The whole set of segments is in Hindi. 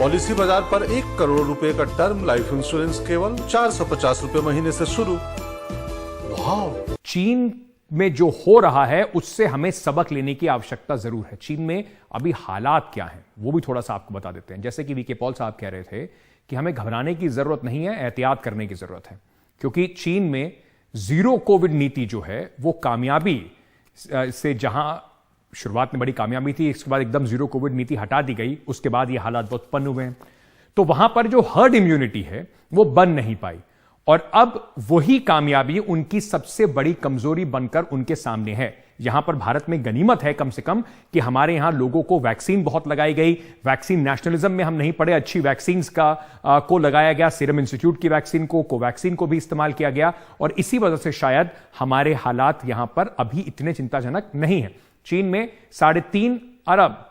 पॉलिसी बाजार पर 1 करोड़ रुपए का टर्म लाइफ इंश्योरेंस केवल 450 रुपए महीने से शुरू। वाह! चीन में जो हो रहा है उससे हमें सबक लेने की आवश्यकता जरूर है। चीन में अभी हालात क्या हैं वो भी थोड़ा सा आपको बता देते हैं। जैसे कि वीके पॉल साहब कह रहे थे कि हमें घबराने की जरूरत नहीं है, एहतियात करने की जरूरत है, क्योंकि चीन में जीरो कोविड नीति जो है वो कामयाबी से, जहां शुरुआत में बड़ी कामयाबी थी, इसके बाद एकदम जीरो कोविड नीति हटा दी गई, उसके बाद ये हालात बहुत उत्पन्न हुए हैं। तो वहां पर जो हर्ड इम्यूनिटी है वो बन नहीं पाई, और अब वही कामयाबी उनकी सबसे बड़ी कमजोरी बनकर उनके सामने है। यहां पर भारत में गनीमत है कम से कम कि हमारे यहां लोगों को वैक्सीन बहुत लगाई गई। वैक्सीन नेशनलिज्म में हम नहीं पड़े, अच्छी वैक्सीन को लगाया गया, सीरम इंस्टीट्यूट की वैक्सीन को, कोवैक्सीन को भी इस्तेमाल किया गया, और इसी वजह से शायद हमारे हालात यहां पर अभी इतने चिंताजनक नहीं है। चीन में 3.5 अरब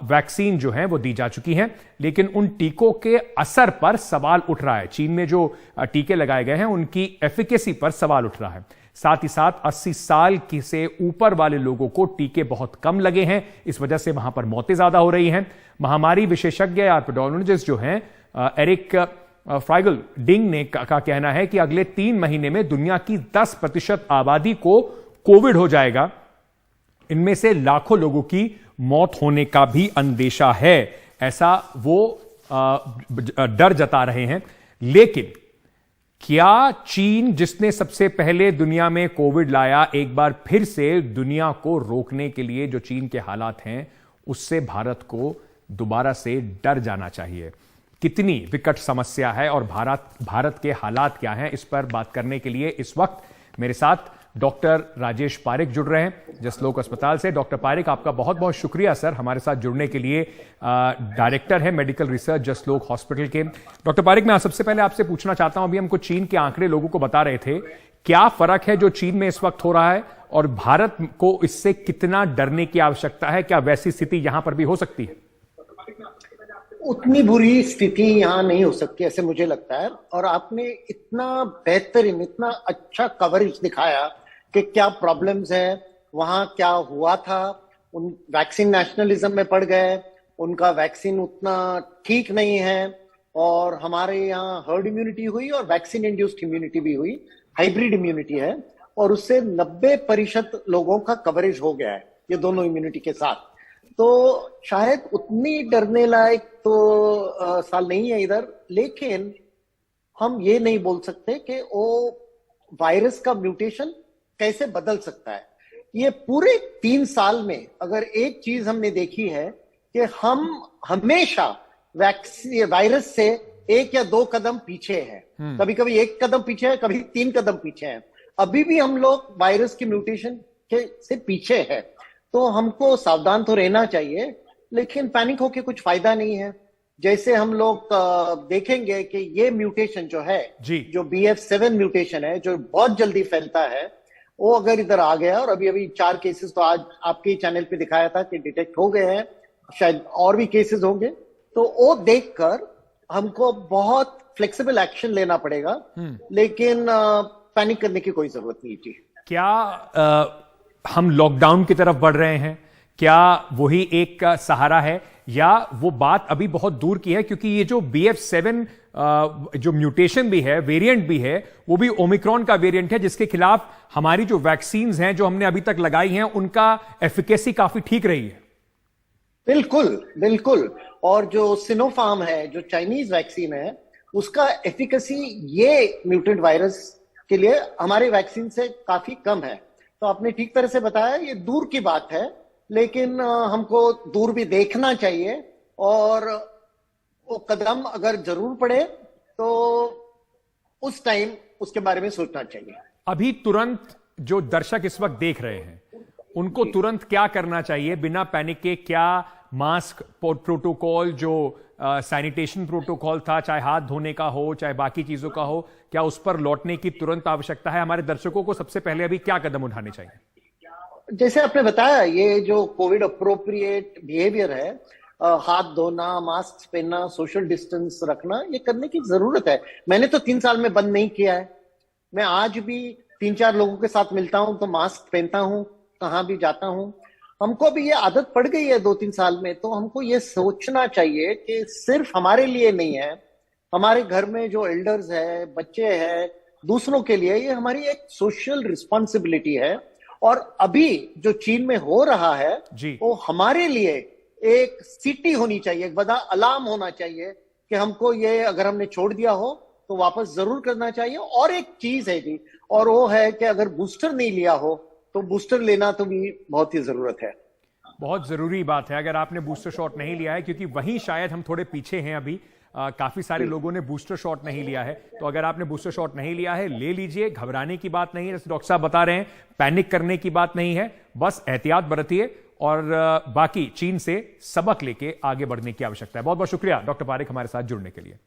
वैक्सीन जो है वो दी जा चुकी हैं, लेकिन उन टीकों के असर पर सवाल उठ रहा है। चीन में जो टीके लगाए गए हैं उनकी एफिकेसी पर सवाल उठ रहा है। साथ ही साथ 80 साल की से ऊपर वाले लोगों को टीके बहुत कम लगे हैं, इस वजह से वहां पर मौतें ज्यादा हो रही हैं। महामारी विशेषज्ञ या एपिडेमियोलॉजिस्ट जो हैं एरिक फ्राइगल डिंग का कहना है कि अगले 3 महीने में दुनिया की 10% आबादी को कोविड हो जाएगा। इनमें से लाखों लोगों की मौत होने का भी अंदेशा है, ऐसा वो डर जता रहे हैं। लेकिन क्या चीन, जिसने सबसे पहले दुनिया में कोविड लाया, एक बार फिर से दुनिया को रोकने के लिए जो चीन के हालात हैं उससे भारत को दोबारा से डर जाना चाहिए? कितनी विकट समस्या है और भारत के हालात क्या हैं, इस पर बात करने के लिए इस वक्त मेरे साथ डॉक्टर राजेश पारिक जुड़ रहे हैं जसलोक अस्पताल से। डॉक्टर पारिक, आपका बहुत बहुत शुक्रिया सर हमारे साथ जुड़ने के लिए। डायरेक्टर है मेडिकल रिसर्च जसलोक हॉस्पिटल के। डॉक्टर पारिक, मैं सबसे पहले आपसे पूछना चाहता हूं, अभी हमको चीन के आंकड़े लोगों को बता रहे थे, क्या फर्क है जो चीन में इस वक्त हो रहा है और भारत को इससे कितना डरने की आवश्यकता है? क्या वैसी स्थिति यहां पर भी हो सकती है? उतनी बुरी स्थिति यहाँ नहीं हो सकती ऐसे मुझे लगता है। और आपने इतना बेहतरीन, इतना अच्छा कवरेज दिखाया कि क्या प्रॉब्लम्स है, वहां क्या हुआ था। उन वैक्सीन नेशनलिज्म में पड़ गए, उनका वैक्सीन उतना ठीक नहीं है, और हमारे यहाँ हर्ड इम्यूनिटी हुई और वैक्सीन इंड्यूस्ड इम्यूनिटी भी हुई, हाइब्रिड इम्यूनिटी है, और उससे 90% लोगों का कवरेज हो गया है ये दोनों इम्यूनिटी के साथ। तो शायद उतनी डरने लायक तो साल नहीं है इधर, लेकिन हम ये नहीं बोल सकते कि वो वायरस का म्यूटेशन कैसे बदल सकता है। ये पूरे 3 साल में अगर एक चीज हमने देखी है कि हम हमेशा वायरस से 1 या 2 कदम पीछे हैं। कभी कभी 1 कदम पीछे है, कभी 3 कदम पीछे हैं। अभी भी हम लोग वायरस के म्यूटेशन से पीछे है, तो हमको सावधान तो रहना चाहिए, लेकिन पैनिक होके कुछ फायदा नहीं है। जैसे हम लोग देखेंगे कि ये म्यूटेशन जो है, जो BF7 म्यूटेशन है, जो बहुत जल्दी फैलता है, वो अगर इधर आ गया, और अभी 4 केसेस तो आज आपके चैनल पे दिखाया था कि डिटेक्ट हो गए हैं, शायद और भी केसेस होंगे, तो वो देखकर हमको बहुत फ्लेक्सिबल एक्शन लेना पड़ेगा, लेकिन पैनिक करने की कोई जरूरत नहीं थी। क्या हम लॉकडाउन की तरफ बढ़ रहे हैं? क्या वही एक सहारा है, या वो बात अभी बहुत दूर की है? क्योंकि ये जो BF7 जो म्यूटेशन भी है, वेरिएंट भी है, वो भी ओमिक्रॉन का वेरिएंट है, जिसके खिलाफ हमारी जो वैक्सीन हैं जो हमने अभी तक लगाई हैं उनका एफिकेसी काफी ठीक रही है। बिल्कुल बिल्कुल। और जो सिनोफार्म है, जो चाइनीज वैक्सीन है, उसका एफिकेसी ये म्यूटेंट वायरस के लिए हमारे वैक्सीन से काफी कम है। तो आपने ठीक तरह से बताया, ये दूर की बात है, लेकिन हमको दूर भी देखना चाहिए, और वो कदम अगर जरूर पड़े तो उस टाइम उसके बारे में सोचना चाहिए। अभी तुरंत जो दर्शक इस वक्त देख रहे हैं उनको तुरंत क्या करना चाहिए बिना पैनिक के? क्या मास्क प्रोटोकॉल, जो सैनिटेशन प्रोटोकॉल था, चाहे हाथ धोने का हो चाहे बाकी चीजों का हो, क्या उस पर लौटने की तुरंत आवश्यकता है? हमारे दर्शकों को सबसे पहले अभी क्या कदम उठाने चाहिए? जैसे आपने बताया, ये जो कोविड अप्रोप्रिएट बिहेवियर है, हाथ धोना, मास्क पहनना, सोशल डिस्टेंस रखना, ये करने की जरूरत है। मैंने तो 3 साल में बंद नहीं किया है। मैं आज भी 3-4 लोगों के साथ मिलता हूं तो मास्क पहनता हूं, कहां भी जाता हूं। हमको भी ये आदत पड़ गई है 2-3 साल में, तो हमको ये सोचना चाहिए कि सिर्फ हमारे लिए नहीं है, हमारे घर में जो एल्डर्स है, बच्चे हैं, दूसरों के लिए ये हमारी एक सोशल रिस्पॉन्सिबिलिटी है। और अभी जो चीन में हो रहा है जी। वो हमारे लिए एक सीटी होनी चाहिए, एक बड़ा अलार्म होना चाहिए कि हमको ये अगर हमने छोड़ दिया हो तो वापस जरूर करना चाहिए। और एक चीज है जी, और वो है कि अगर बूस्टर नहीं लिया हो तो बूस्टर लेना तो भी बहुत ही जरूरत है। बहुत जरूरी बात है अगर आपने बूस्टर शॉट नहीं लिया है, क्योंकि वहीं शायद हम थोड़े पीछे हैं अभी। काफी सारे लोगों ने बूस्टर शॉट नहीं लिया है, तो अगर आपने बूस्टर शॉट नहीं लिया है ले लीजिए। घबराने की बात नहीं है, जैसे डॉक्टर साहब बता रहे हैं, पैनिक करने की बात नहीं है, बस एहतियात बरतिए और बाकी चीन से सबक लेके आगे बढ़ने की आवश्यकता है। बहुत बहुत शुक्रिया डॉक्टर पारेख हमारे साथ जुड़ने के लिए।